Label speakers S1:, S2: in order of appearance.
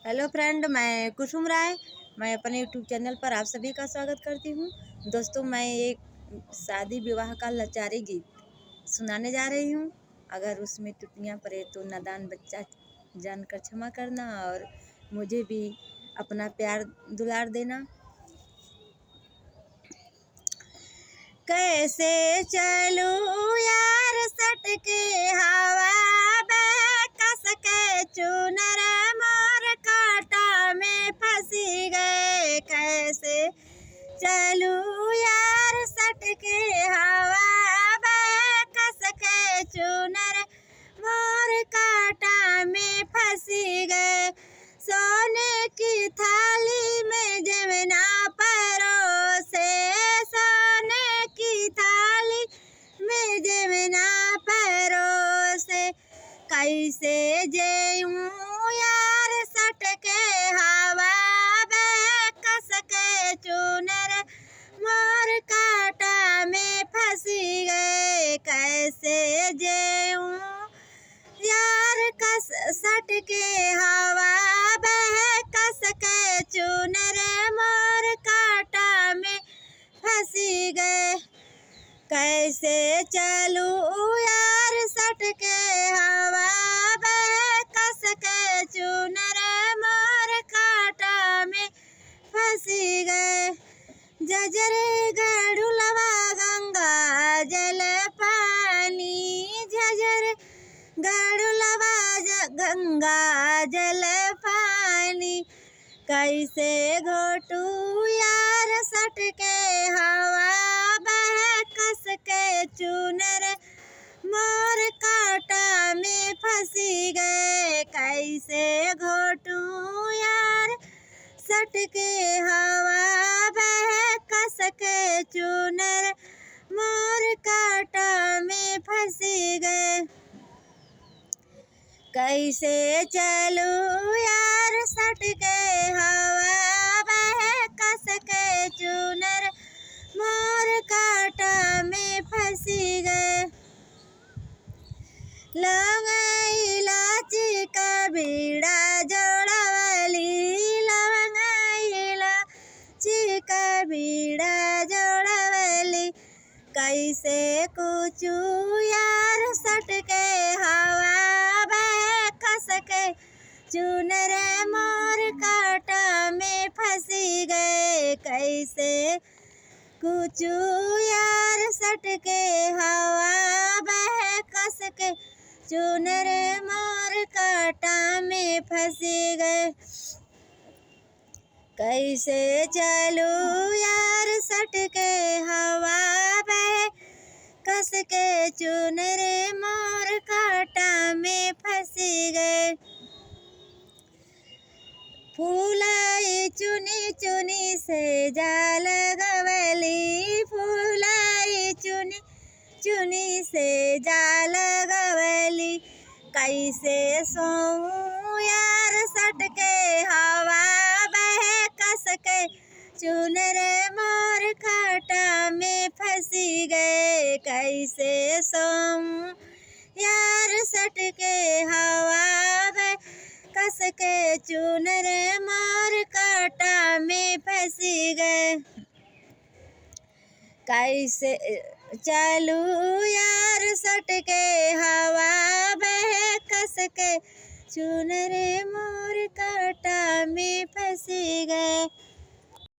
S1: Hello friend, मैं कुसुम राय। मैं अपने यूट्यूब चैनल पर आप सभी का स्वागत करती हूँ। दोस्तों, मैं एक शादी विवाह का लाचारी गीत सुनाने जा रही हूँ। अगर उसमें त्रुटियाँ पड़े तो नादान बच्चा जानकर क्षमा करना और मुझे भी अपना प्यार दुलार देना। कैसे चलूं यार सट के हवा में, कस के चुनर मोर कांटा में फंसी गए। कैसे चलूं यार सट के हवा में, कस के चुनर मोर कांटा में फंसी गए। सोने की थाली में जमुना परोसे, सोने की थाली में जमुना परोसे। कैसे जेऊं यार सट के हवा में, कस के चुनर मोर कांटा में फंसी गए। कैसे जेऊं यार कस सट के हवा में, कस के चुनर मोर कांटा में फंसी गए। कैसे चलूं यार सट के हवा में, कस के चुनर मोर कांटा में फंसी गए। जजरे गढ़ुलवा गंगा जल पानी, झजर गढ़ुलवा गंगा जल पानी। कैसे घोटू यार सट के हवा में, कस के चुनर मोर कांटा में फंसी गए। कैसे घोटू यार सट के हवा में, कस के चुनर मोर कांटा में फंसी गए। कैसे चलूं यार सट के हवा में, कस के चुनर मोर कांटा में फंसी गए। लौंग इलायची का बीड़ा जोड़वली, लौंग इलायची का बीड़ा जोड़वली। कैसे कुचूं यार सट के हवा में, कस के चुनर मोर कांटा में फंसी गए। कैसे कुचूं यार सट के हवा में, कस के चुनर मोर कांटा में फंसी गए। कैसे चलूं यार सट के हवा में, कस के चुनर मोर कांटा में फंसी गए। फूलाई चुनी चुनी से जाल गवली, फूलाई चुनी चुनी से जाल गवली। कैसे सोऊं यार सट के हवा में, कस के चुनर मोर कांटा में फंसी गए। कैसे सोऊं यार सट के हवा में, कस के चुनर मोर कांटा में फंसी गए। कैसे चलूं यार सट के हवा में, कस के चुनर मोर कांटा में फंसी गए।